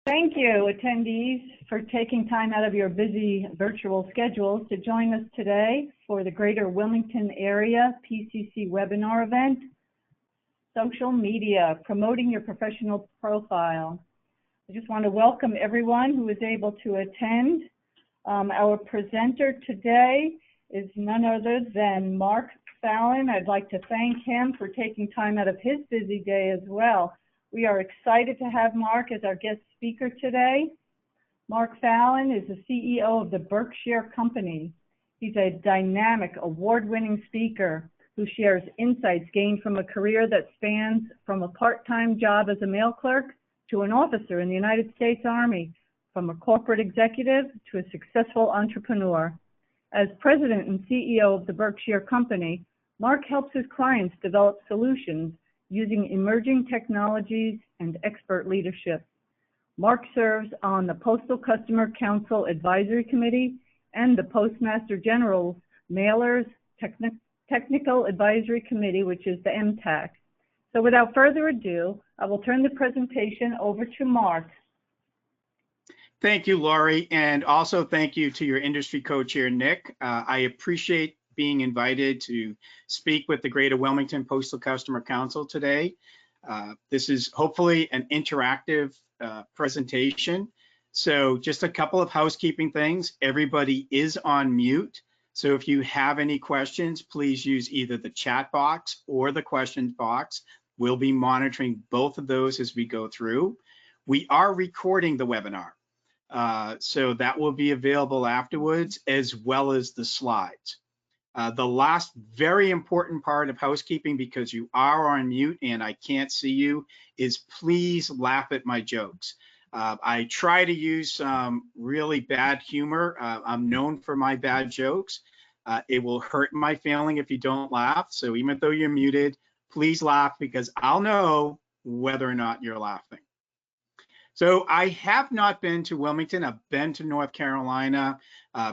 Thank you, attendees, for taking time out of your busy virtual schedules to join us today for the Greater Wilmington Area PCC webinar event, Social Media, Promoting Your Professional Profile. I just want to welcome everyone who is able to attend. Our presenter today is none other than Mark Fallon. I'd like to thank him for taking time out of his busy day as well. We are excited to have Mark as our guest speaker today. Mark Fallon is the CEO of the Berkshire Company. He's a dynamic, award-winning speaker who shares insights gained from a career that spans from a part-time job as a mail clerk to an officer in the United States Army, from a corporate executive to a successful entrepreneur. As president and CEO of the Berkshire Company, Mark helps his clients develop solutions using emerging technologies and expert leadership. Mark serves on the Postal Customer Council Advisory Committee and the Postmaster General's Mailers Technical Advisory Committee, which is the MTAC. So without further ado, I will turn the presentation over to Mark. Thank you, Laurie, and also thank you to your industry co-chair, Nick. I appreciate being invited to speak with the Greater Wilmington Postal Customer Council today. This is hopefully an interactive presentation. So just a couple of housekeeping things. Everybody is on mute. So if you have any questions, please use either the chat box or the questions box. We'll be monitoring both of those as we go through. We are recording the webinar. So that will be available afterwards, as well as the slides. The last very important part of housekeeping, because you are on mute and I can't see you, is please laugh at my jokes. I try to use some really bad humor. I'm known for my bad jokes. It will hurt my feeling if you don't laugh. So even though you're muted, please laugh, because I'll know whether or not you're laughing. So I have not been to Wilmington. I've been to North Carolina,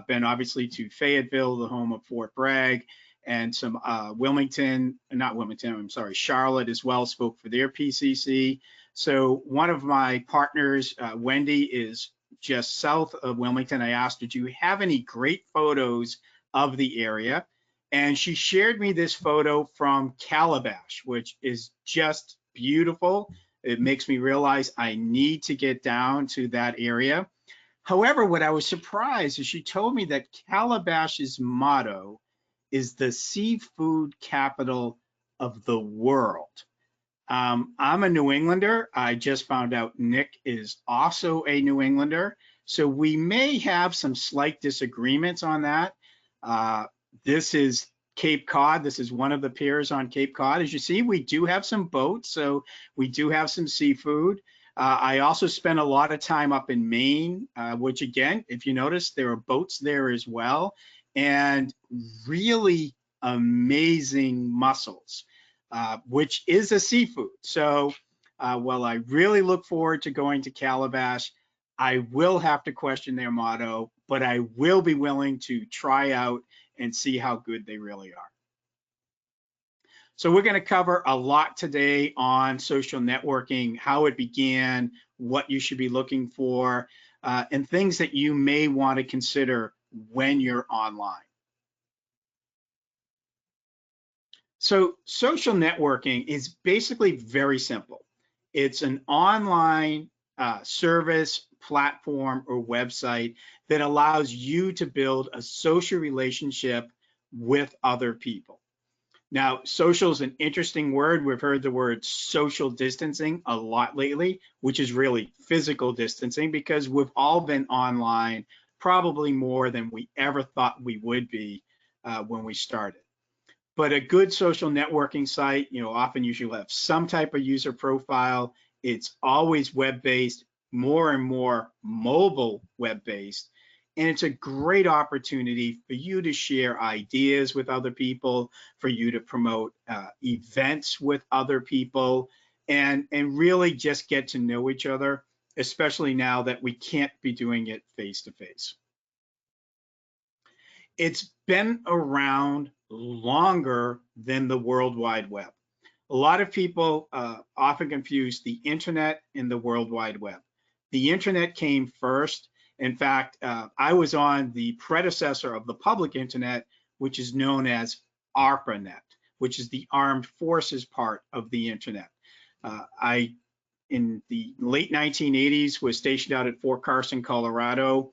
been obviously to Fayetteville, the home of Fort Bragg, and some Charlotte as well, spoke for their PCC. So one of my partners, Wendy, is just south of Wilmington. I asked her, do you have any great photos of the area? And she shared me this photo from Calabash, which is just beautiful. It makes me realize I need to get down to that area. However, what I was surprised is she told me that Calabash's motto is the seafood capital of the world. I'm a New Englander. I just found out Nick is also a New Englander. So we may have some slight disagreements on that. This is Cape Cod. This is one of the piers on Cape Cod. As you see, we do have some boats, so we do have some seafood. I also spent a lot of time up in Maine, which again, if you notice, there are boats there as well, and really amazing mussels, which is a seafood. So while I really look forward to going to Calabash, I will have to question their motto, but I will be willing to try out and see how good they really are. So we're going to cover a lot today on social networking, how it began, what you should be looking for, and things that you may want to consider when you're online. So social networking is basically very simple. It's an online service, platform, or website that allows you to build a social relationship with other people. Now, social is an interesting word. We've heard the word social distancing a lot lately, which is really physical distancing, because we've all been online probably more than we ever thought we would be when we started. But a good social networking site, often usually have some type of user profile. It's always web-based, more and more mobile web-based, and it's a great opportunity for you to share ideas with other people, for you to promote events with other people, and really just get to know each other, especially now that we can't be doing it face-to-face. It's been around longer than the World Wide Web. A lot of people often confuse the internet and the World Wide Web. The internet came first. In fact, I was on the predecessor of the public internet, which is known as ARPANET, which is the armed forces part of the internet. I, in the late 1980s, was stationed out at Fort Carson, Colorado,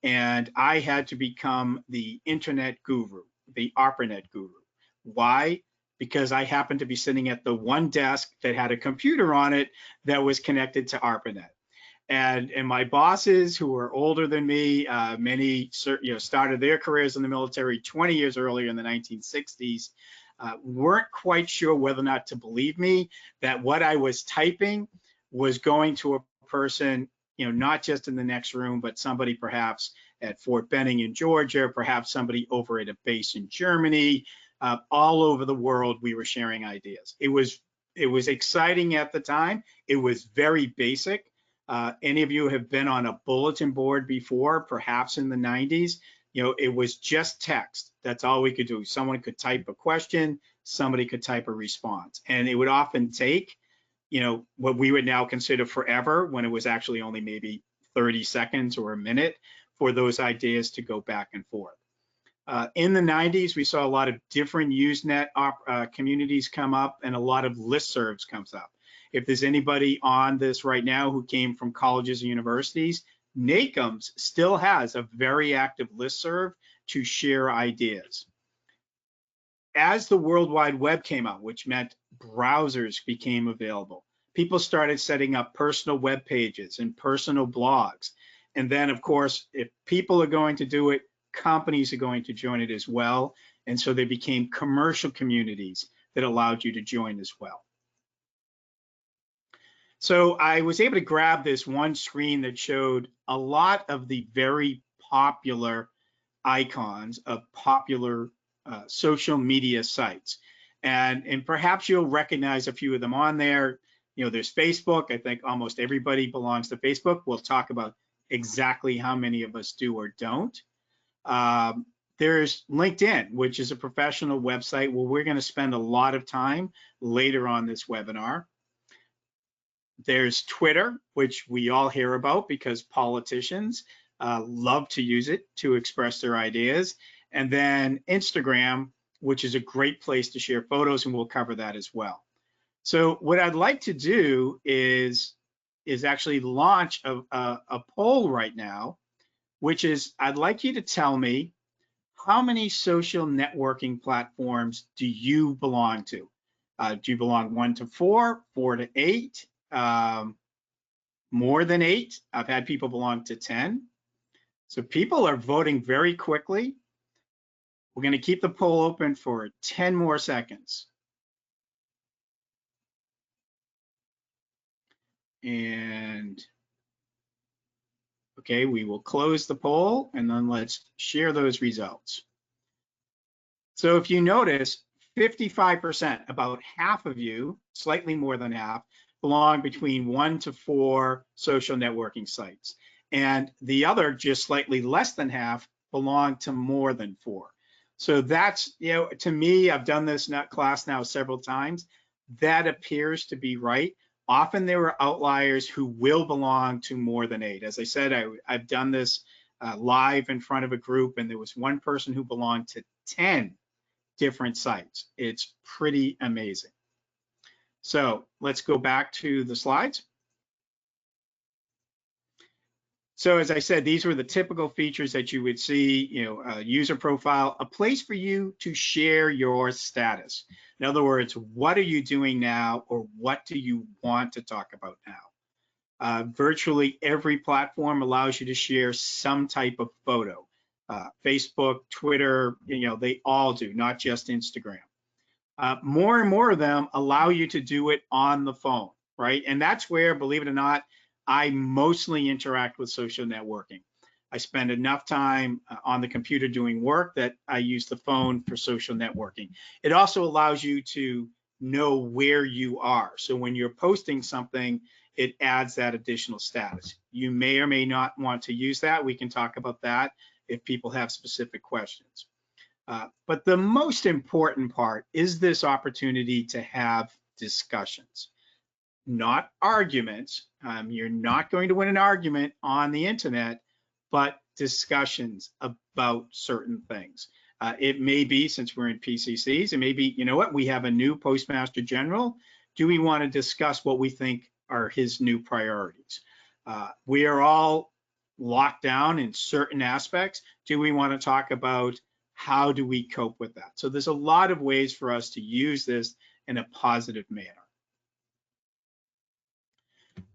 and I had to become the internet guru, the ARPANET guru. Why? Because I happened to be sitting at the one desk that had a computer on it that was connected to ARPANET. And my bosses, who were older than me, many started their careers in the military 20 years earlier in the 1960s, weren't quite sure whether or not to believe me that what I was typing was going to a person, not just in the next room, but somebody perhaps at Fort Benning in Georgia, perhaps somebody over at a base in Germany. All over the world, we were sharing ideas. It was exciting at the time. It was very basic. Any of you have been on a bulletin board before, perhaps in the 90s, it was just text. That's all we could do. Someone could type a question, somebody could type a response. And it would often take, what we would now consider forever, when it was actually only maybe 30 seconds or a minute for those ideas to go back and forth. In the 90s, we saw a lot of different Usenet communities come up, and a lot of listservs comes up. If there's anybody on this right now who came from colleges and universities, NACMS still has a very active listserv to share ideas. As the World Wide Web came out, which meant browsers became available, people started setting up personal web pages and personal blogs. And then, of course, if people are going to do it, companies are going to join it as well. And so they became commercial communities that allowed you to join as well. So I was able to grab this one screen that showed a lot of the very popular icons of popular social media sites. And perhaps you'll recognize a few of them on there. There's Facebook. I think almost everybody belongs to Facebook. We'll talk about exactly how many of us do or don't. There's LinkedIn, which is a professional website where we're going to spend a lot of time later on this webinar. There's Twitter, which we all hear about because politicians love to use it to express their ideas. And then Instagram, which is a great place to share photos, and we'll cover that as well. So what I'd like to do is actually launch a poll right now, which is I'd like you to tell me how many social networking platforms do you belong to? Do you belong 1 to 4, 4 to 8? More than 8. I've had people belong to 10. So people are voting very quickly. We're going to keep the poll open for 10 more seconds. And okay, we will close the poll and then let's share those results. So if you notice, 55%, about half of you, slightly more than half, belong between 1 to 4 social networking sites. And the other, just slightly less than half, belong to more than 4. So that's, to me, I've done this class now several times. That appears to be right. Often there are outliers who will belong to more than 8. As I said, I've done this live in front of a group, and there was one person who belonged to 10 different sites. It's pretty amazing. So let's go back to the slides. So as I said, these were the typical features that you would see, a user profile, a place for you to share your status. In other words, what are you doing now, or what do you want to talk about now? Virtually every platform allows you to share some type of photo. Facebook, Twitter, they all do, not just Instagram. More and more of them allow you to do it on the phone, right? And that's where, believe it or not, I mostly interact with social networking. I spend enough time on the computer doing work that I use the phone for social networking. It also allows you to know where you are. So when you're posting something, it adds that additional status. You may or may not want to use that. We can talk about that if people have specific questions. But the most important part is this opportunity to have discussions. not arguments. You're not going to win an argument on the internet, but discussions about certain things. It may be, since we're in PCCs, it may be, you know what, we have a new Postmaster General. Do we want to discuss what we think are his new priorities? We are all locked down in certain aspects. Do we want to talk about how do we cope with that? So there's a lot of ways for us to use this in a positive manner.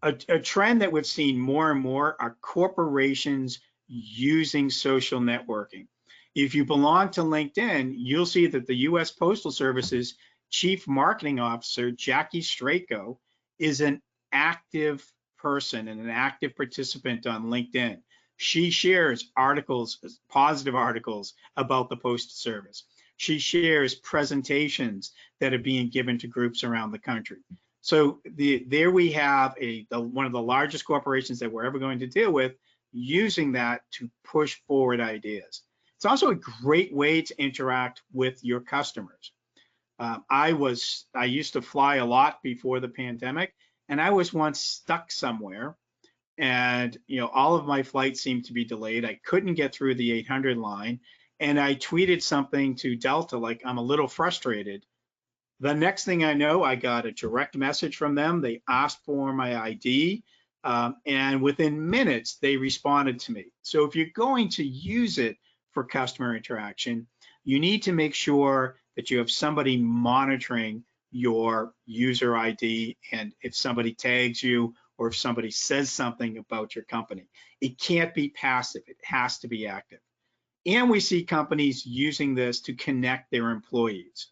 A trend that we've seen more and more are corporations using social networking. If you belong to LinkedIn, you'll see that the US Postal Service's Chief Marketing Officer, Jackie Strako, is an active person and an active participant on LinkedIn. She shares articles, positive articles about the Postal Service. She shares presentations that are being given to groups around the country. So there we have one of the largest corporations that we're ever going to deal with using that to push forward ideas. It's also a great way to interact with your customers. I used to fly a lot before the pandemic, and I was once stuck somewhere, and all of my flights seemed to be delayed. I couldn't get through the 800 line, and I tweeted something to Delta like, I'm a little frustrated. The next thing I know, I got a direct message from them. They asked for my ID, and within minutes, they responded to me. So if you're going to use it for customer interaction, you need to make sure that you have somebody monitoring your user ID, and if somebody tags you or if somebody says something about your company. It can't be passive, it has to be active. And we see companies using this to connect their employees.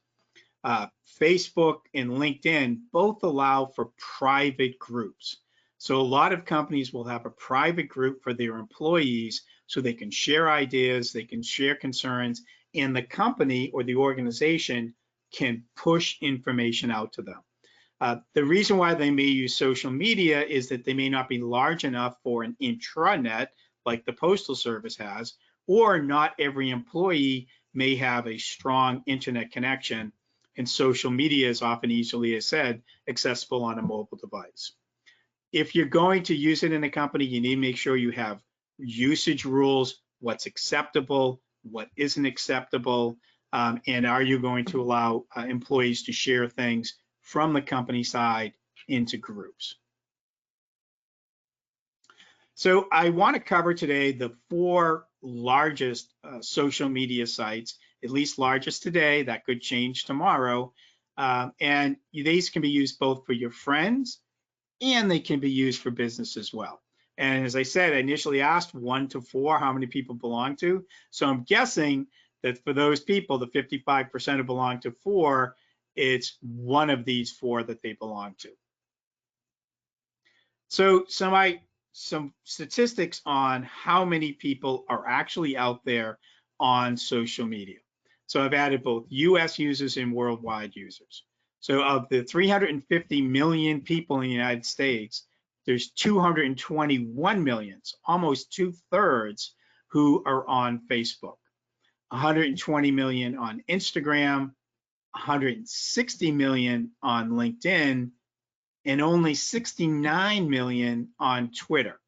Facebook and LinkedIn both allow for private groups. So a lot of companies will have a private group for their employees so they can share ideas, they can share concerns, and the company or the organization can push information out to them. The reason why they may use social media is that they may not be large enough for an intranet like the Postal Service has, or not every employee may have a strong internet connection, and social media is often easily, as said, accessible on a mobile device. If you're going to use it in a company, you need to make sure you have usage rules, what's acceptable, what isn't acceptable, and are you going to allow employees to share things from the company side into groups. So I want to cover today the 4 largest social media sites, at least largest today, that could change tomorrow. And these can be used both for your friends and they can be used for business as well. And as I said, I initially asked 1 to 4 how many people belong to. So I'm guessing that for those people, the 55% who belong to 4, it's one of these 4 that they belong to. So some statistics on how many people are actually out there on social media. So I've added both US users and worldwide users. So of the 350 million people in the United States, there's 221 million, almost 2/3, who are on Facebook, 120 million on Instagram, 160 million on LinkedIn, and only 69 million on Twitter.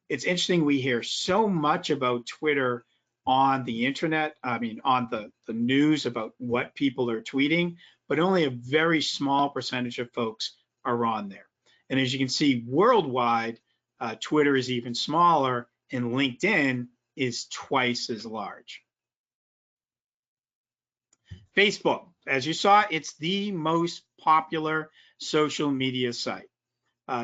It's interesting, we hear so much about Twitter on the internet, on the news about what people are tweeting, but only a very small percentage of folks are on there. And as you can see, worldwide, Twitter is even smaller and LinkedIn is twice as large. Facebook, as you saw, it's the most popular social media site.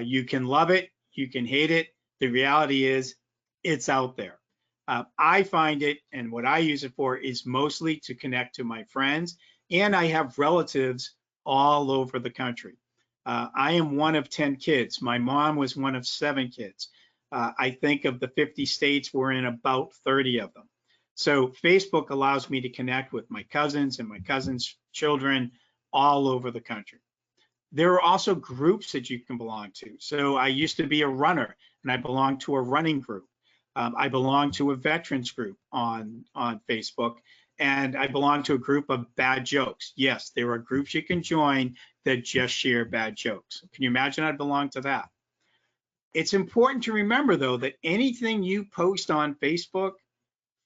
You can love it, you can hate it. The reality is it's out there. I find it, and what I use it for is mostly to connect to my friends, and I have relatives all over the country. I am one of 10 kids. My mom was one of 7 kids. I think of the 50 states, we're in about 30 of them. So Facebook allows me to connect with my cousins and my cousins' children all over the country. There are also groups that you can belong to. So I used to be a runner and I belonged to a running group. I belong to a veterans group on Facebook. and I belong to a group of bad jokes. Yes, there are groups you can join that just share bad jokes. Can you imagine I'd belong to that? It's important to remember, though, that anything you post on Facebook,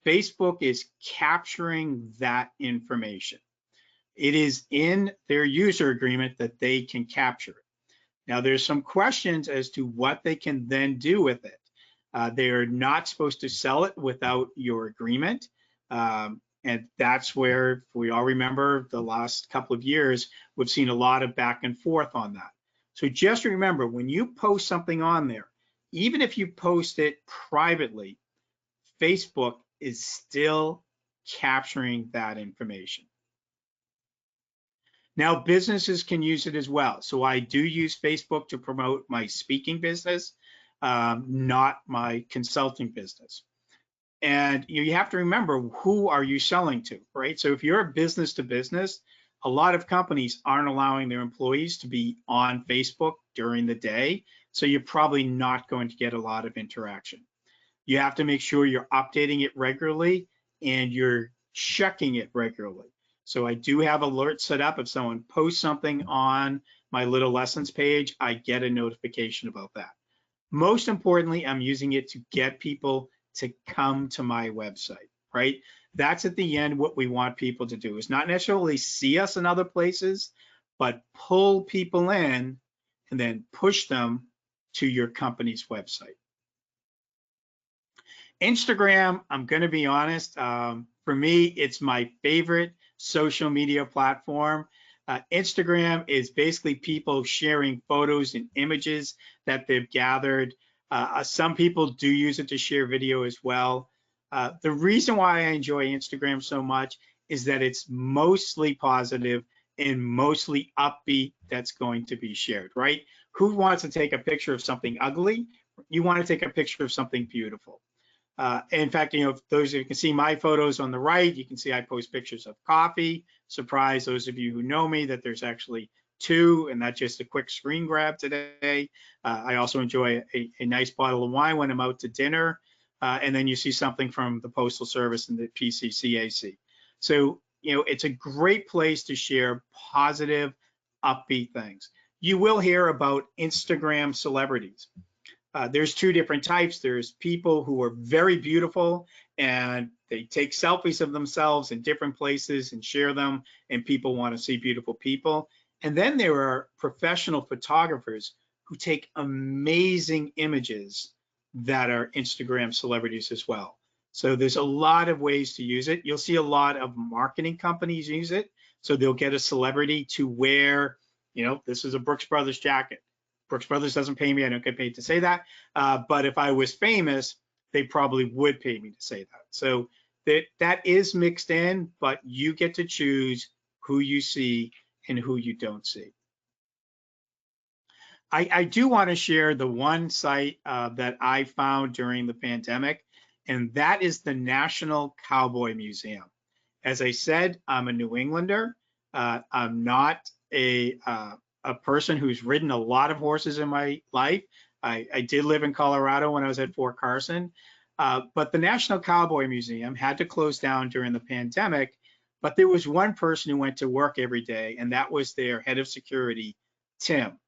Facebook is capturing that information. It is in their user agreement that they can capture it. Now, there's some questions as to what they can then do with it. They're not supposed to sell it without your agreement. And that's where, if we all remember the last couple of years, we've seen a lot of back and forth on that. So just remember, when you post something on there, even if you post it privately, Facebook is still capturing that information. Now, businesses can use it as well. So I do use Facebook to promote my speaking business, not my consulting business. And you have to remember, who are you selling to, right? So if you're a business to business, a lot of companies aren't allowing their employees to be on Facebook during the day. So you're probably not going to get a lot of interaction. You have to make sure you're updating it regularly and you're checking it regularly. So I do have alerts set up. If someone posts something on my little lessons page, I get a notification about that. Most importantly, I'm using it to get people to come to my website, right? That's at the end what we want people to do, is not necessarily see us in other places, but pull people in and then push them to your company's website. Instagram, I'm going to be honest, for me, it's my favorite social media platform. Instagram is basically people sharing photos and images that they've gathered. Some people do use it to share video as well. The reason why I enjoy Instagram so much is that it's mostly positive and mostly upbeat that's going to be shared, right? Who wants to take a picture of something ugly? You want to take a picture of something beautiful. In fact, those of you can see my photos on the right, you can see I post pictures of coffee. Surprise, those of you who know me, that there's actually two, and that's just a quick screen grab today. I also enjoy a nice bottle of wine when I'm out to dinner. And then you see something from the Postal Service and the PCCAC. So, it's a great place to share positive, upbeat things. You will hear about Instagram celebrities. There's two different types. There's people who are very beautiful and they take selfies of themselves in different places and share them, and people want to see beautiful people. And then there are professional photographers who take amazing images that are Instagram celebrities as well. So there's a lot of ways to use it. You'll see a lot of marketing companies use it. So they'll get a celebrity to wear, this is a Brooks Brothers jacket. Brooks Brothers doesn't pay me. I don't get paid to say that. But if I was famous, they probably would pay me to say that. So that is mixed in, but you get to choose who you see and who you don't see. I do want to share the one site that I found during the pandemic, and that is the National Cowboy Museum. As I said, I'm a New Englander. I'm not a person who's ridden a lot of horses in my life. I did live in Colorado when I was at Fort Carson, but the National Cowboy Museum had to close down during the pandemic, but there was one person who went to work every day, and that was their head of security, Tim.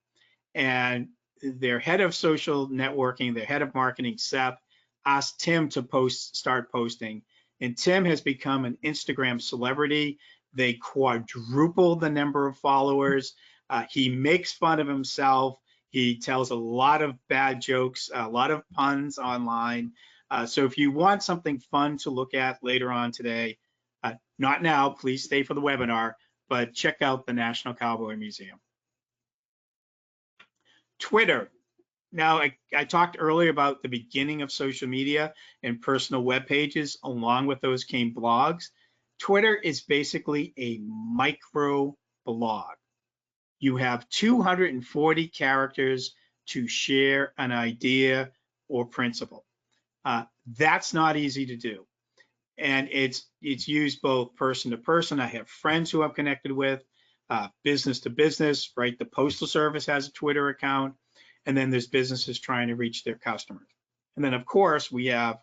And their head of social networking, their head of marketing, Seth, asked Tim to start posting. And Tim has become an Instagram celebrity. They quadrupled the number of followers. He makes fun of himself. He tells a lot of bad jokes, a lot of puns online. So if you want something fun to look at later on today, not now, please stay for the webinar, but check out the National Cowboy Museum. Twitter. Now, I talked earlier about the beginning of social media and personal web pages. Along with those came blogs. Twitter is basically a micro blog. You have 240 characters to share an idea or principle. That's not easy to do. And it's used both person to person. I have friends who I'm connected with, business to business, right? The Postal Service has a Twitter account, and then there's businesses trying to reach their customers. And then of course we have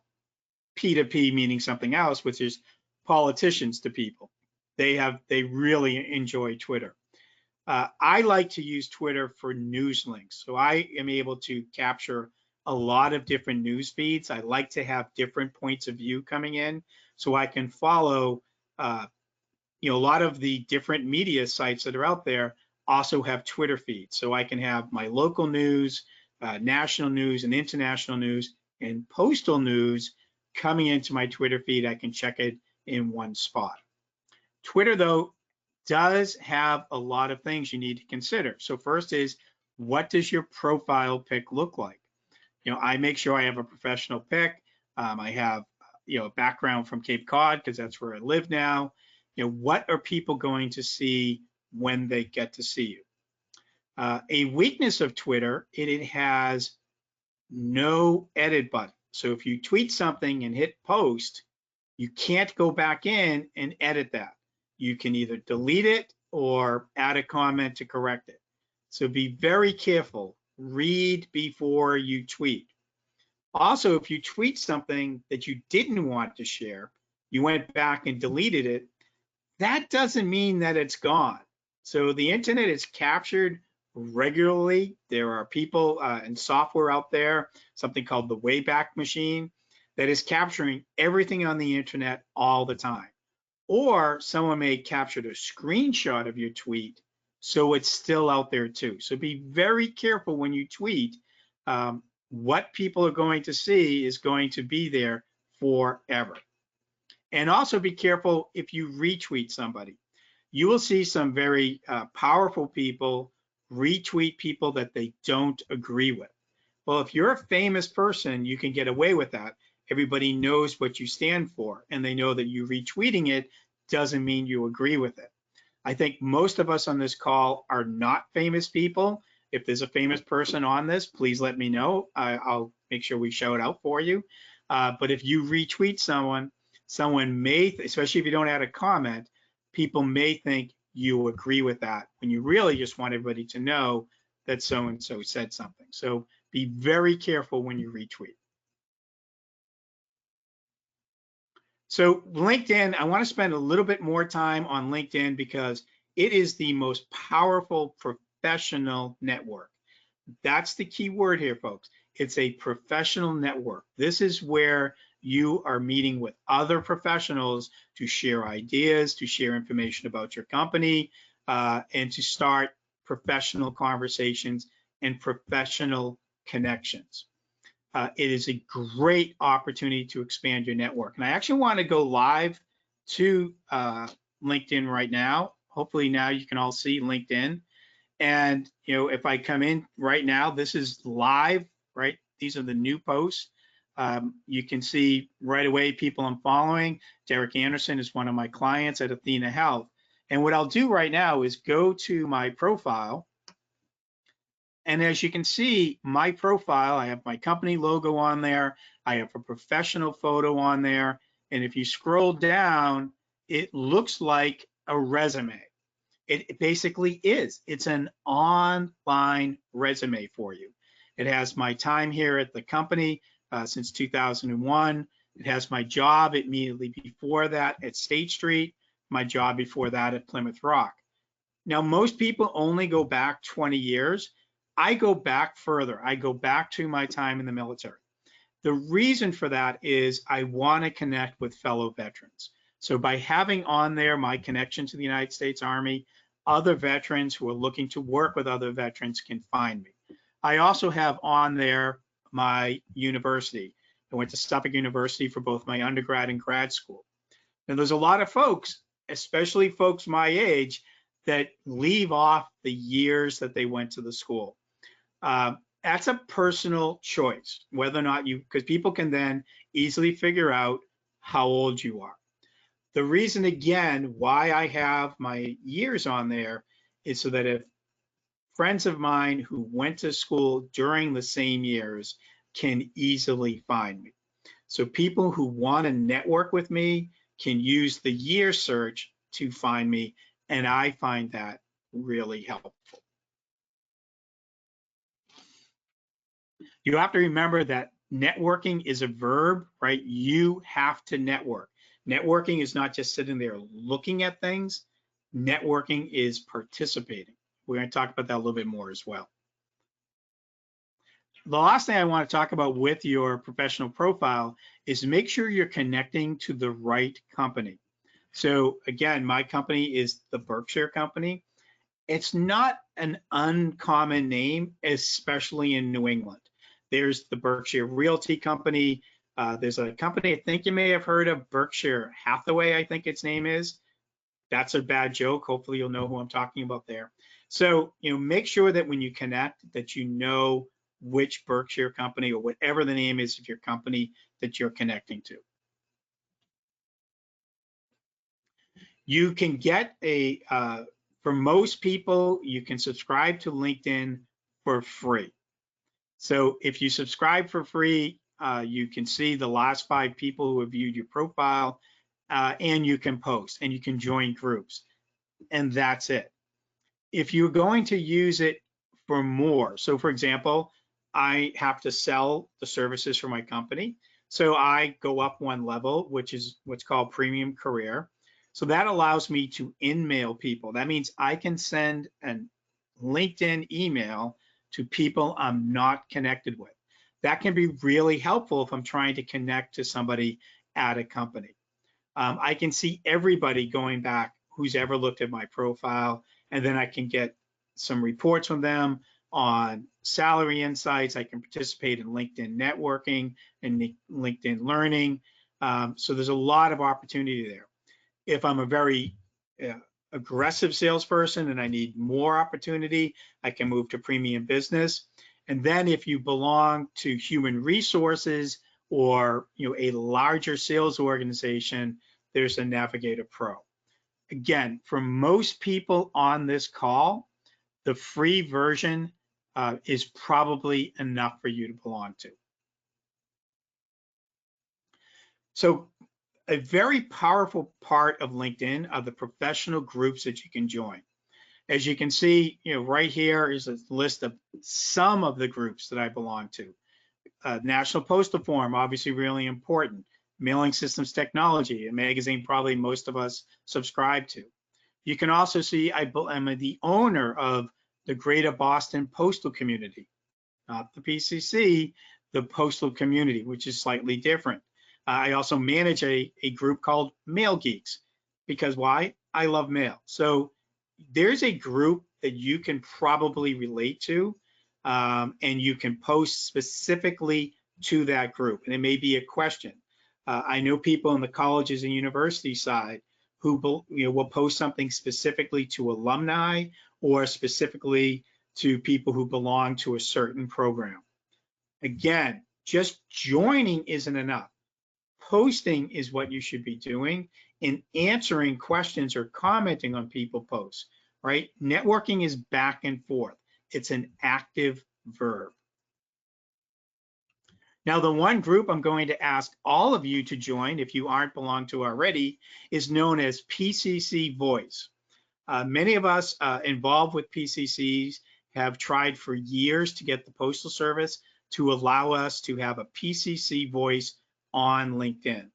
P2P, meaning something else, which is politicians to people. They really enjoy Twitter. I like to use Twitter for news links. So I am able to capture a lot of different news feeds. I like to have different points of view coming in so I can follow, a lot of the different media sites that are out there also have Twitter feeds. So I can have my local news, national news and international news and postal news coming into my Twitter feed. I can check it in one spot. Twitter, though, does have a lot of things you need to consider. So first is, what does your profile pic look like? I make sure I have a professional pic. I have, a background from Cape Cod because that's where I live now. What are people going to see when they get to see you? A weakness of Twitter, it has no edit button. So if you tweet something and hit post, you can't go back in and edit that. You can either delete it or add a comment to correct it. So be very careful. Read before you tweet. Also, if you tweet something that you didn't want to share, you went back and deleted it, that doesn't mean that it's gone. So the internet is captured regularly. There are people and software out there, something called the Wayback Machine, that is capturing everything on the internet all the time. Or someone may have captured a screenshot of your tweet, so it's still out there too. So be very careful when you tweet. What people are going to see is going to be there forever. And also be careful if you retweet somebody. You will see some very powerful people retweet people that they don't agree with. Well, if you're a famous person, you can get away with that. Everybody knows what you stand for, and they know that you retweeting it doesn't mean you agree with it. I think most of us on this call are not famous people. If there's a famous person on this, please let me know. I'll make sure we show it out for you. But if you retweet someone may, especially if you don't add a comment, people may think you agree with that when you really just want everybody to know that so-and-so said something. So be very careful when you retweet. So LinkedIn, I want to spend a little bit more time on LinkedIn because it is the most powerful professional network. That's the key word here, folks. It's a professional network. This is where you are meeting with other professionals to share ideas, to share information about your company, and to start professional conversations and professional connections. It is a great opportunity to expand your network. And I actually want to go live to LinkedIn right now. Hopefully now you can all see LinkedIn. And, if I come in right now, this is live, right? These are the new posts. You can see right away people I'm following. Derek Anderson is one of my clients at Athena Health. And what I'll do right now is go to my profile. And as you can see, my profile, I have my company logo on there. I have a professional photo on there. And if you scroll down, it looks like a resume. It basically is. It's an online resume for you. It has my time here at the company since 2001. It has my job immediately before that at State Street, my job before that at Plymouth Rock. Now, most people only go back 20 years. I go back further. I go back to my time in the military. The reason for that is I want to connect with fellow veterans. So by having on there my connection to the United States Army, other veterans who are looking to work with other veterans can find me. I also have on there my university. I went to Suffolk University for both my undergrad and grad school. And there's a lot of folks, especially folks my age, that leave off the years that they went to the school. That's a personal choice, whether or not because people can then easily figure out how old you are. The reason, again, why I have my years on there is so that if friends of mine who went to school during the same years can easily find me. So people who want to network with me can use the year search to find me, and I find that really helpful. You have to remember that networking is a verb, right? You have to network. Networking is not just sitting there looking at things. Networking is participating. We're going to talk about that a little bit more as well. The last thing I want to talk about with your professional profile is make sure you're connecting to the right company. So again, my company is the Berkshire Company. It's not an uncommon name, especially in New England. There's the Berkshire Realty Company. There's a company I think you may have heard of, Berkshire Hathaway, I think its name is. That's a bad joke. Hopefully you'll know who I'm talking about there. So, make sure that when you connect that you know which Berkshire company or whatever the name is of your company that you're connecting to. You can get for most people, you can subscribe to LinkedIn for free. So if you subscribe for free, you can see the last 5 people who have viewed your profile, and you can post and you can join groups, and that's it. If you're going to use it for more, so for example, I have to sell the services for my company. So I go up one level, which is what's called Premium Career. So that allows me to in-mail people. That means I can send a LinkedIn email to people I'm not connected with. That can be really helpful if I'm trying to connect to somebody at a company. I can see everybody going back who's ever looked at my profile, and then I can get some reports from them on salary insights. I can participate in LinkedIn networking and LinkedIn learning. So there's a lot of opportunity there. If I'm a very aggressive salesperson and I need more opportunity, I can move to premium business. And then if you belong to human resources or a larger sales organization, there's a Navigator Pro. Again, for most people on this call, the free version is probably enough for you to belong to. So a very powerful part of LinkedIn are the professional groups that you can join. As you can see, right here is a list of some of the groups that I belong to. National Postal Forum, obviously really important. Mailing Systems Technology, a magazine probably most of us subscribe to. You can also see I'm the owner of the Greater Boston Postal Community, not the PCC, the Postal Community, which is slightly different. I also manage a group called Mail Geeks, because why? I love mail. So there's a group that you can probably relate to, and you can post specifically to that group, and it may be a question. I know people in the colleges and university side who will post something specifically to alumni or specifically to people who belong to a certain program. Again, just joining isn't enough. Posting is what you should be doing, and answering questions or commenting on people posts, right? Networking is back and forth. It's an active verb. Now, the one group I'm going to ask all of you to join, if you aren't belong to already, is known as PCC Voice. Many of us involved with PCCs have tried for years to get the Postal Service to allow us to have a PCC voice on LinkedIn.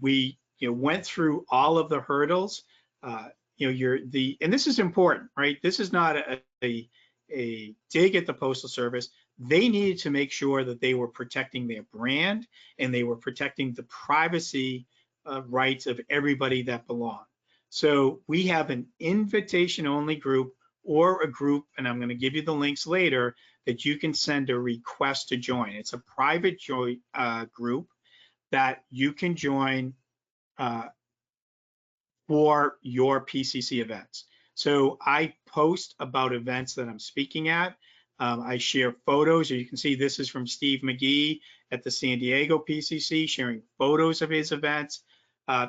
We went through all of the hurdles. And this is important, right? This is not a dig at the Postal Service. They needed to make sure that they were protecting their brand and they were protecting the privacy rights of everybody that belonged. So we have an invitation-only group, or a group, and I'm going to give you the links later, that you can send a request to join. It's a private group that you can join for your PCC events. So I post about events that I'm speaking at. I share photos, or you can see this is from Steve McGee at the San Diego PCC, sharing photos of his events.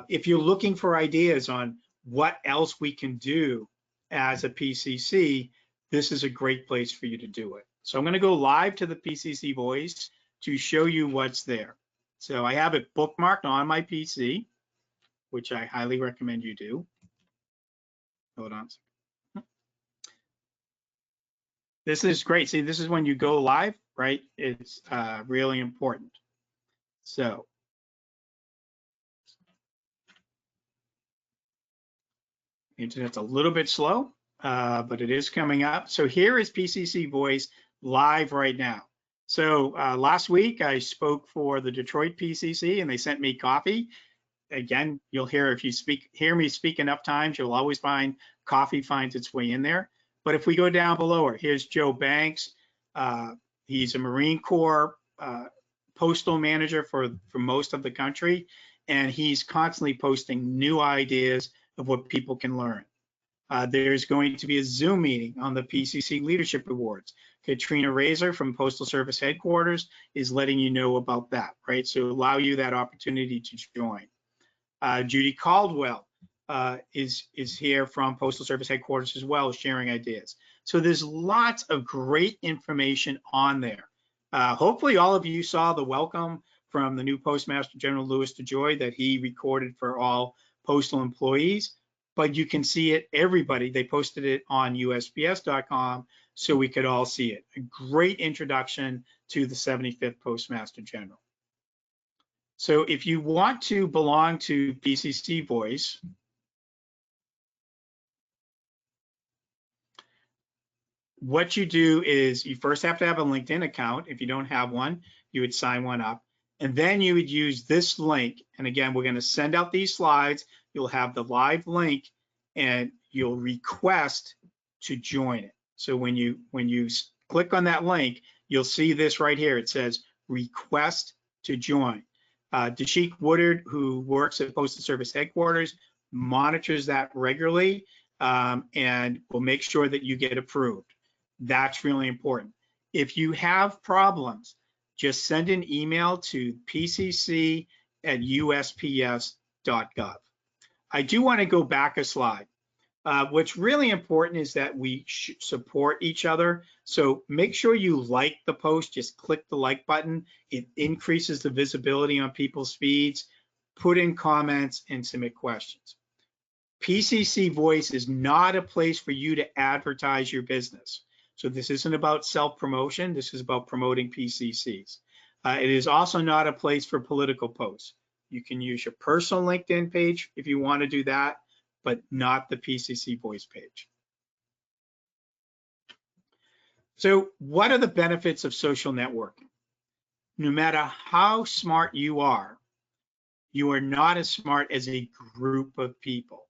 If you're looking for ideas on what else we can do as a PCC, this is a great place for you to do it. So I'm going to go live to the PCC Voice to show you what's there. So I have it bookmarked on my PC, which I highly recommend you do. Hold on. This is great. See, this is when you go live, right? It's really important. So Internet's a little bit slow, but it is coming up. So here is PCC Voice live right now. So last week I spoke for the Detroit PCC and they sent me coffee. Again, you'll hear if you hear me speak enough times, you'll always find coffee finds its way in there. But if we go down below her, here's Joe Banks. He's a Marine Corps postal manager for most of the country, and he's constantly posting new ideas of what people can learn. There's going to be a Zoom meeting on the PCC Leadership Awards. Katrina Razor from Postal Service Headquarters is letting you know about that, right? So allow you that opportunity to join. Judy Caldwell is here from Postal Service Headquarters as well, sharing ideas. So there's lots of great information on there. Hopefully all of you saw the welcome from the new Postmaster General Louis DeJoy that he recorded for all postal employees, but you can see it, everybody, they posted it on USPS.com so we could all see it. A great introduction to the 75th Postmaster General. So if you want to belong to PCC Voice, what you do is you first have to have a LinkedIn account. If you don't have one, you would sign one up. And then you would use this link. And again, we're going to send out these slides. You'll have the live link and you'll request to join it. So when you click on that link, you'll see this right here. It says request to join. Dashik Woodard, who works at Postal Service Headquarters, monitors that regularly and will make sure that you get approved. That's really important. If you have problems, just send an email to pcc@usps.gov. I do want to go back a slide. What's really important is that we support each other. So make sure you like the post, just click the like button. It increases the visibility on people's feeds. Put in comments and submit questions. PCC Voice is not a place for you to advertise your business. So this isn't about self-promotion, this is about promoting PCCs. It is also not a place for political posts. You can use your personal LinkedIn page if you want to do that, but not the PCC Voice page. So what are the benefits of social networking? No matter how smart you are not as smart as a group of people.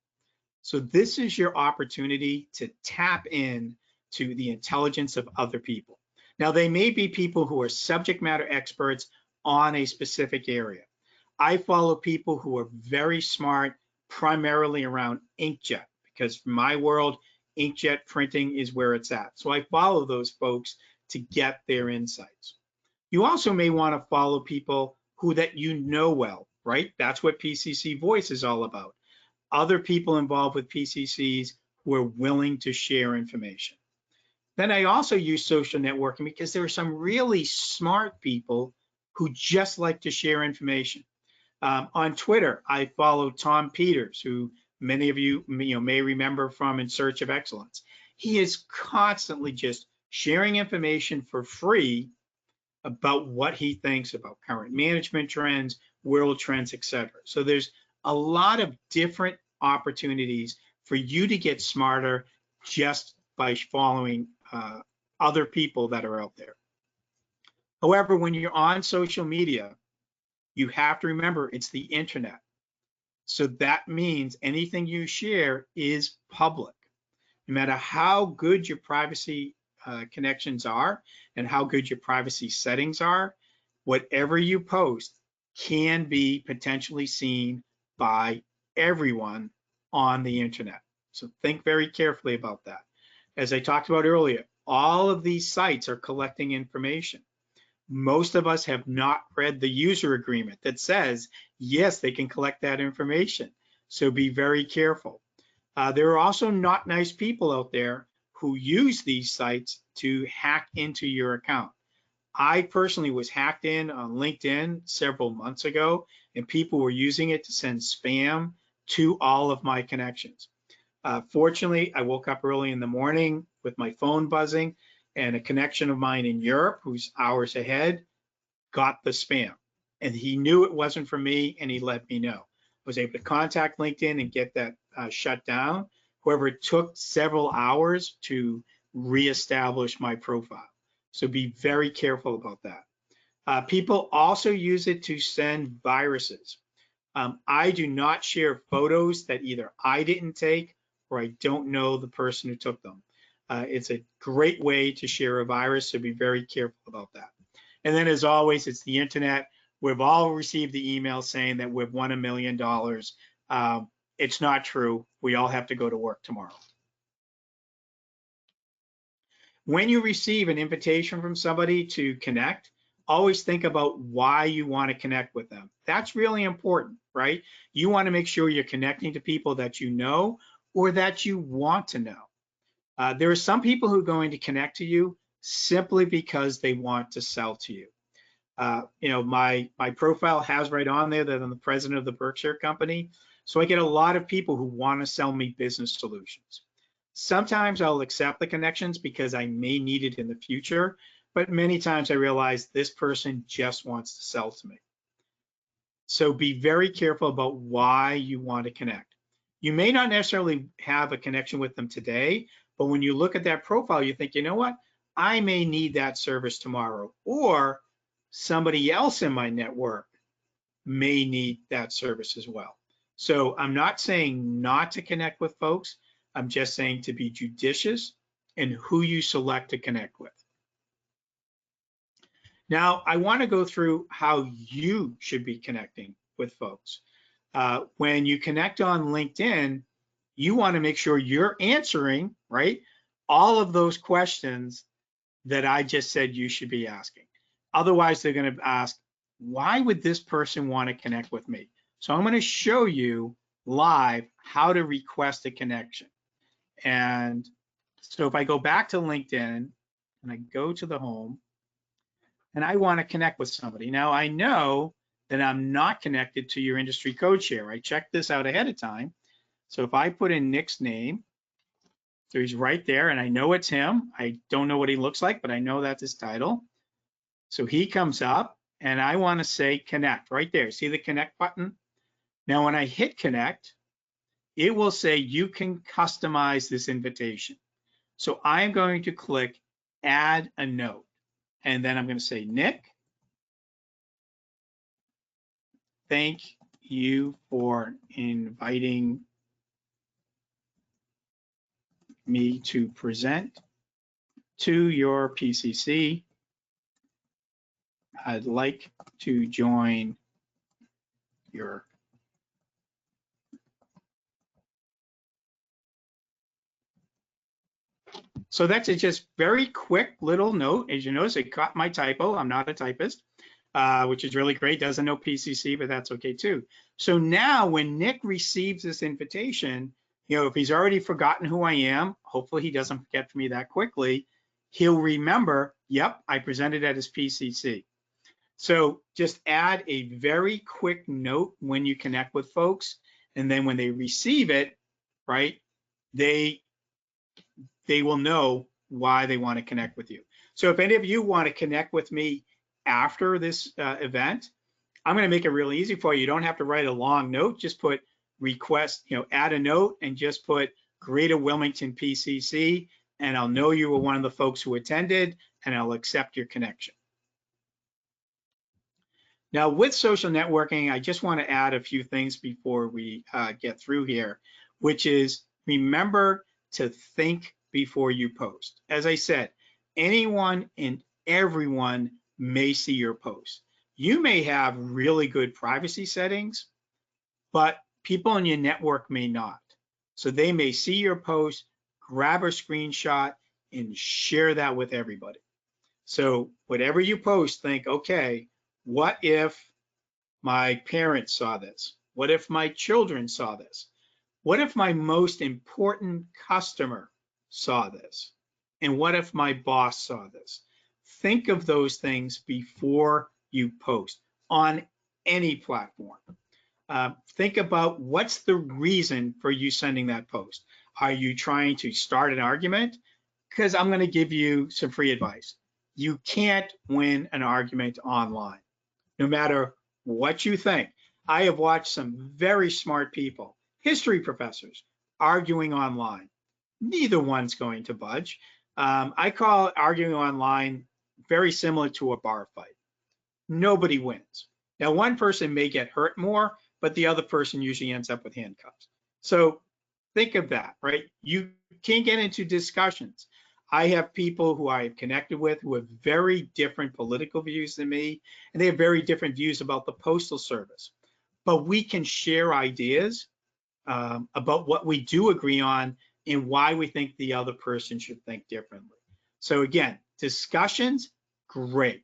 So this is your opportunity to tap in to the intelligence of other people. Now, they may be people who are subject matter experts on a specific area. I follow people who are very smart, primarily around inkjet, because for my world, inkjet printing is where it's at. So I follow those folks to get their insights. You also may want to follow people that you know well, right? That's what PCC Voice is all about. Other people involved with PCCs who are willing to share information. Then I also use social networking because there are some really smart people who just like to share information. On Twitter, I follow Tom Peters, who many of you, may remember from In Search of Excellence. He is constantly just sharing information for free about what he thinks about current management trends, world trends, etc. So there's a lot of different opportunities for you to get smarter just by following other people that are out there. However, when you're on social media, you have to remember it's the internet. So that means anything you share is public. No matter how good your privacy connections are and how good your privacy settings are, whatever you post can be potentially seen by everyone on the internet. So think very carefully about that. As I talked about earlier, all of these sites are collecting information. Most of us have not read the user agreement that says, yes, they can collect that information. So be very careful. There are also not nice people out there who use these sites to hack into your account. I personally was hacked in on LinkedIn several months ago, and people were using it to send spam to all of my connections. Fortunately, I woke up early in the morning with my phone buzzing, and a connection of mine in Europe, who's hours ahead, got the spam. And he knew it wasn't for me, and he let me know. I was able to contact LinkedIn and get that shut down. However, it took several hours to reestablish my profile. So be very careful about that. People also use it to send viruses. I do not share photos that either I didn't take or I don't know the person who took them. It's a great way to share a virus, so be very careful about that. And then as always, it's the internet. We've all received the email saying that we've won $1 million. It's not true. We all have to go to work tomorrow. When you receive an invitation from somebody to connect, always think about why you want to connect with them. That's really important, right? You want to make sure you're connecting to people that you know or that you want to know. There are some people who are going to connect to you simply because they want to sell to you. My profile has right on there that I'm the president of the Berkshire Company. So I get a lot of people who want to sell me business solutions. Sometimes I'll accept the connections because I may need it in the future, but many times I realize this person just wants to sell to me. So be very careful about why you want to connect. You may not necessarily have a connection with them today, but when you look at that profile, you think, you know what? I may need that service tomorrow, or somebody else in my network may need that service as well. So I'm not saying not to connect with folks. I'm just saying to be judicious in who you select to connect with. Now, I want to go through how you should be connecting with folks. When you connect on LinkedIn, you want to make sure you're answering, right, all of those questions that I just said you should be asking. Otherwise, they're going to ask, why would this person want to connect with me? So I'm going to show you live how to request a connection. And so if I go back to LinkedIn and I go to the home and I want to connect with somebody. Now I know that I'm not connected to your industry code share. I checked this out ahead of time. So if I put in Nick's name, so he's right there and I know it's him. I don't know what he looks like, but I know that's his title. So he comes up and I want to say connect right there. See the connect button? Now, when I hit connect, it will say you can customize this invitation. So I'm going to click add a note. And then I'm going to say, Nick, thank you for inviting me to present to your PCC. I'd like to join your So that's a just very quick little note. As you notice, it caught my typo. I'm not a typist, which is really great. Doesn't know PCC, but that's okay too. So now when Nick receives this invitation, if he's already forgotten who I am, hopefully he doesn't forget me that quickly, he'll remember, yep, I presented at his PCC. So just add a very quick note when you connect with folks. And then when they receive it, right, they will know why they want to connect with you. So if any of you want to connect with me after this event, I'm going to make it really easy for you. You don't have to write a long note. Just put request, add a note and just put Greater Wilmington PCC, and I'll know you were one of the folks who attended, and I'll accept your connection. Now, with social networking, I just want to add a few things before we get through here, which is remember to think before you post. As I said, anyone and everyone may see your post. You may have really good privacy settings, but people in your network may not. So they may see your post, grab a screenshot, and share that with everybody. So whatever you post, think, okay, what if my parents saw this? What if my children saw this? What if my most important customer saw this? And what if my boss saw this? Think of those things before you post on any platform. Think about what's the reason for you sending that post. Are you trying to start an argument? Because I'm going to give you some free advice. You can't win an argument online, no matter what you think. I have watched some very smart people, history professors, arguing online. Neither one's going to budge. I call arguing online very similar to a bar fight. Nobody wins. Now, one person may get hurt more, but the other person usually ends up with handcuffs. So think of that, right? You can't get into discussions. I have people who I have connected with who have very different political views than me, and they have very different views about the Postal Service. But we can share ideas about what we do agree on and why we think the other person should think differently. So again, discussions, great.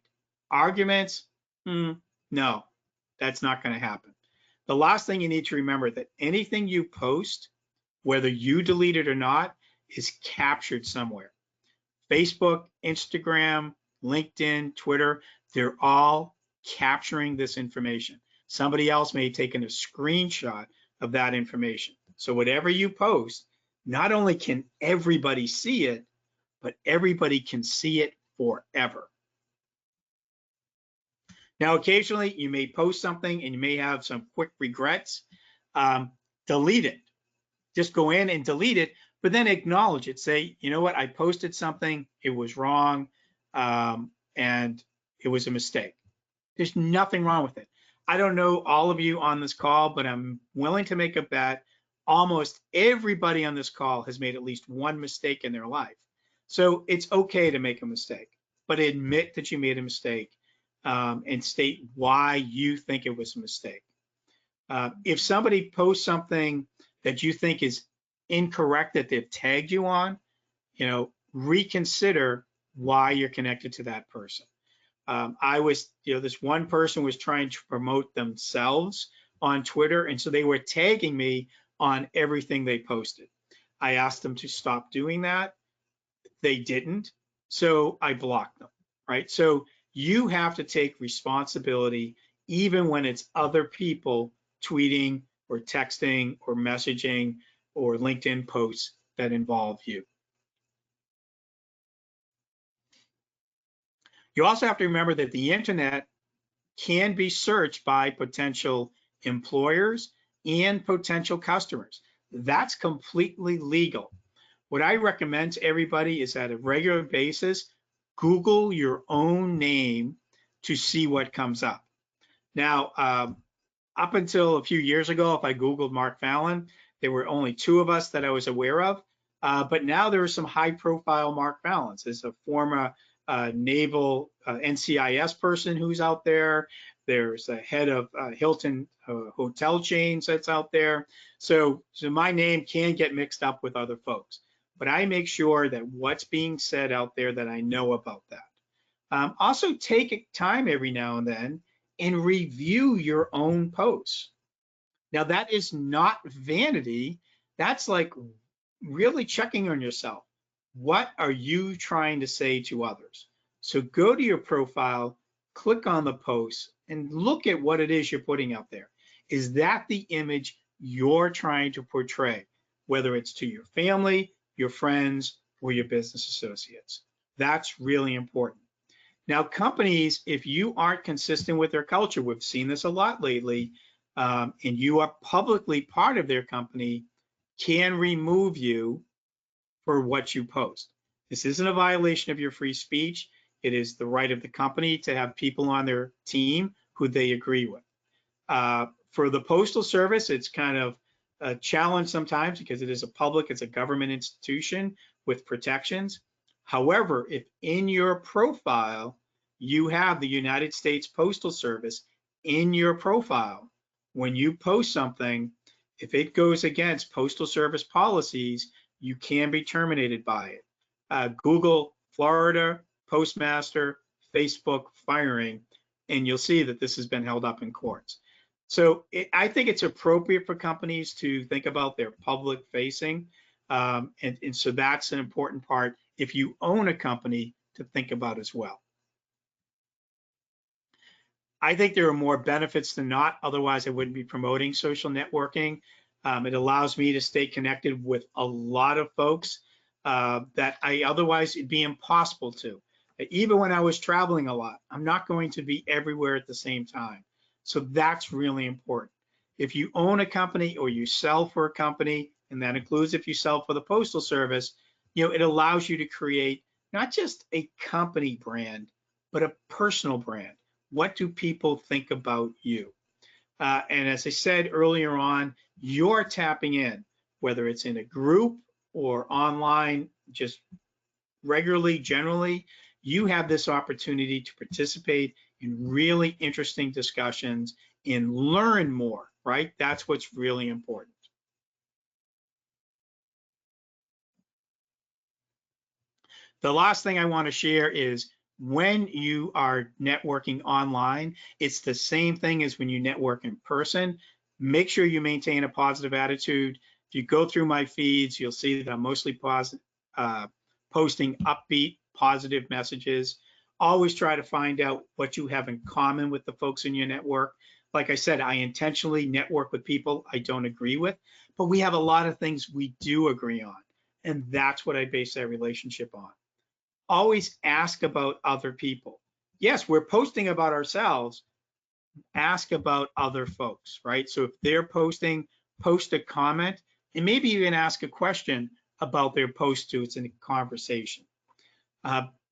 Arguments, no, that's not going to happen. The last thing you need to remember that anything you post, whether you delete it or not, is captured somewhere. Facebook, Instagram, LinkedIn, Twitter, they're all capturing this information. Somebody else may have taken a screenshot of that information. So whatever you post, not only can everybody see it, but everybody can see it forever. Now, occasionally you may post something and you may have some quick regrets. Delete it. Just go in and delete it, but then acknowledge it. Say, you know what, I posted something, it was wrong, and it was a mistake. There's nothing wrong with it. I don't know all of you on this call, but I'm willing to make a bet almost everybody on this call has made at least one mistake in their life. So it's okay to make a mistake, but admit that you made a mistake and state why you think it was a mistake. If somebody posts something that you think is incorrect that they've tagged you on, reconsider why you're connected to that person. This one person was trying to promote themselves on Twitter, and so they were tagging me on everything they posted. I asked them to stop doing that. They didn't, so I blocked them, right? So you have to take responsibility even when it's other people tweeting or texting or messaging or LinkedIn posts that involve you. You also have to remember that the internet can be searched by potential employers and potential customers. That's completely legal. What I recommend to everybody is at a regular basis, Google your own name to see what comes up. Now, up until a few years ago, if I Googled Mark Fallon, there were only two of us that I was aware of. But now there are some high-profile Mark Fallons. There's a former naval NCIS person who's out there. There's a head of Hilton hotel chains that's out there. So my name can get mixed up with other folks. But I make sure that what's being said out there that I know about that. Also take time every now and then and review your own posts. Now that is not vanity. That's like really checking on yourself. What are you trying to say to others? So go to your profile, click on the post, and look at what it is you're putting out there. Is that the image you're trying to portray, whether it's to your family, your friends, or your business associates? That's really important. Now, companies, if you aren't consistent with their culture, we've seen this a lot lately, and you are publicly part of their company, can remove you for what you post. This isn't a violation of your free speech. It is the right of the company to have people on their team who they agree with. For the Postal Service, it's kind of a challenge sometimes because it is it's a government institution with protections. However, if in your profile, you have the United States Postal Service in your profile, when you post something, if it goes against Postal Service policies, you can be terminated by it. Google Florida Postmaster Facebook firing, and you'll see that this has been held up in courts. So I think it's appropriate for companies to think about their public facing. And so that's an important part if you own a company to think about as well. I think there are more benefits than not, otherwise I wouldn't be promoting social networking. It allows me to stay connected with a lot of folks that I otherwise it'd be impossible to. Even when I was traveling a lot, I'm not going to be everywhere at the same time. So that's really important. If you own a company or you sell for a company, and that includes if you sell for the Postal Service, it allows you to create not just a company brand, but a personal brand. What do people think about you? And as I said earlier on, you're tapping in, whether it's in a group or online, just regularly, generally, you have this opportunity to participate in really interesting discussions and learn more, right? That's what's really important. The last thing I want to share is when you are networking online, it's the same thing as when you network in person. Make sure you maintain a positive attitude. If you go through my feeds, you'll see that I'm mostly posting upbeat, positive messages. Always try to find out what you have in common with the folks in your network. Like I said, I intentionally network with people I don't agree with, but we have a lot of things we do agree on, and that's what I base that relationship on. Always ask about other people. Yes, we're posting about ourselves. Ask about other folks, right? So if they're posting, post a comment, and maybe even ask a question about their post too. It's in a conversation.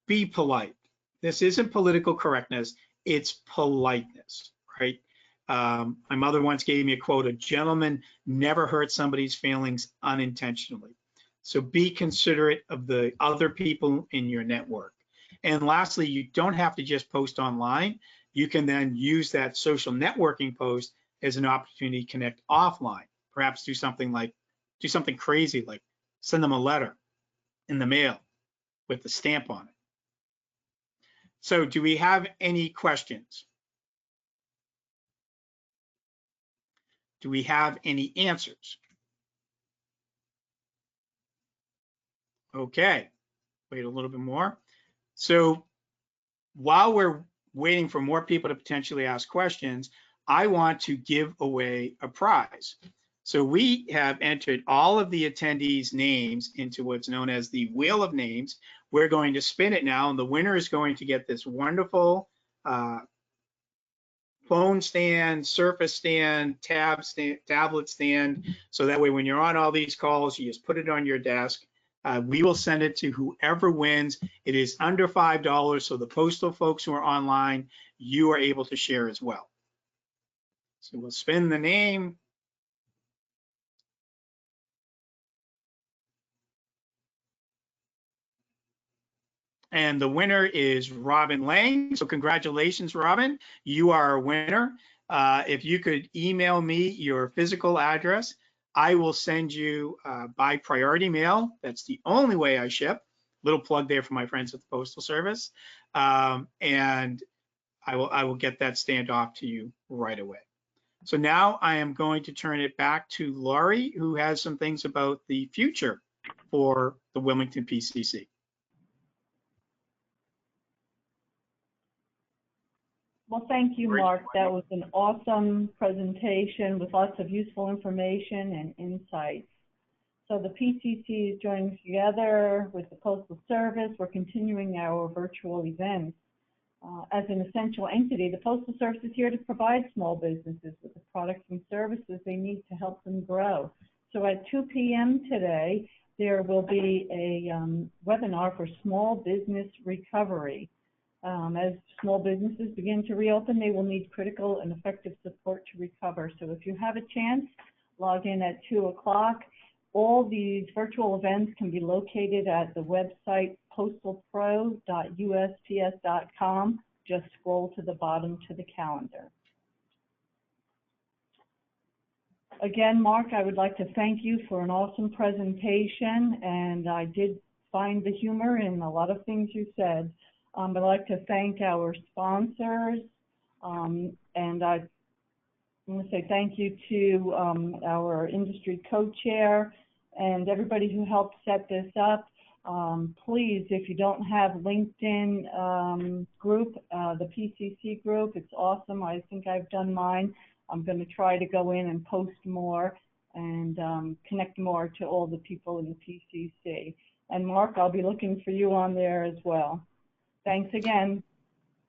Be polite. This isn't political correctness, it's politeness, right? My mother once gave me a quote, a gentleman never hurts somebody's feelings unintentionally. So be considerate of the other people in your network. And lastly, you don't have to just post online. You can then use that social networking post as an opportunity to connect offline. Perhaps do something crazy like send them a letter in the mail with the stamp on it. So do we have any questions? Do we have any answers? Okay, wait a little bit more. So while we're waiting for more people to potentially ask questions, I want to give away a prize. So we have entered all of the attendees' names into what's known as the Wheel of Names. We're going to spin it now, and the winner is going to get this wonderful phone stand, Surface stand, tablet stand. So that way, when you're on all these calls, you just put it on your desk. We will send it to whoever wins. It is under $5, so the postal folks who are online, you are able to share as well. So we'll spin the name. And the winner is Robin Lang. So congratulations, Robin. You are a winner. If you could email me your physical address, I will send you by priority mail. That's the only way I ship. Little plug there for my friends at the Postal Service. And I will get that stand off to you right away. So now I am going to turn it back to Laurie, who has some things about the future for the Wilmington PCC. Well, thank you, Mark. That was an awesome presentation with lots of useful information and insights. So the PCC is joining together with the Postal Service. We're continuing our virtual events. As an essential entity, the Postal Service is here to provide small businesses with the products and services they need to help them grow. So at 2 p.m. today, there will be a webinar for small business recovery. As small businesses begin to reopen, they will need critical and effective support to recover. So if you have a chance, log in at 2 o'clock. All these virtual events can be located at the website postalpro.usps.com. Just scroll to the bottom to the calendar. Again, Mark, I would like to thank you for an awesome presentation, and I did find the humor in a lot of things you said. I'd like to thank our sponsors, and I want to say thank you to our industry co-chair and everybody who helped set this up. Please, if you don't have LinkedIn group, the PCC group, it's awesome. I think I've done mine. I'm going to try to go in and post more and connect more to all the people in the PCC. And Mark, I'll be looking for you on there as well. Thanks again.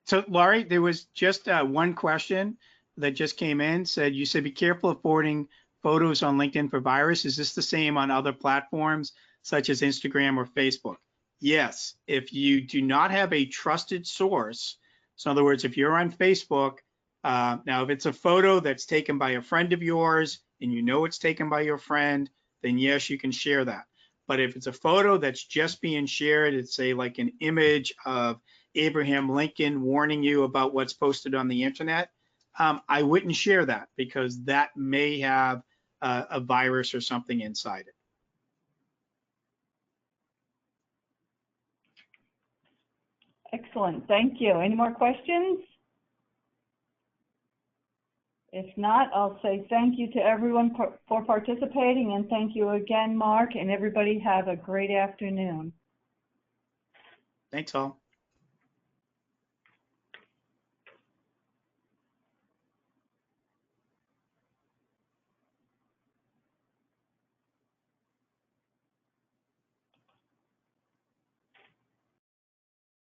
So Laurie, there was just one question that just came in. You said be careful of forwarding photos on LinkedIn for virus. Is this the same on other platforms such as Instagram or Facebook? Yes, if you do not have a trusted source, so in other words, if you're on Facebook, now if it's a photo that's taken by a friend of yours and you know it's taken by your friend, then yes, you can share that. But if it's a photo that's just being shared, it's say like an image of Abraham Lincoln warning you about what's posted on the internet, I wouldn't share that because that may have a virus or something inside it. Excellent, thank you. Any more questions? If not, I'll say thank you to everyone for participating, and thank you again, Mark, and everybody have a great afternoon. Thanks all.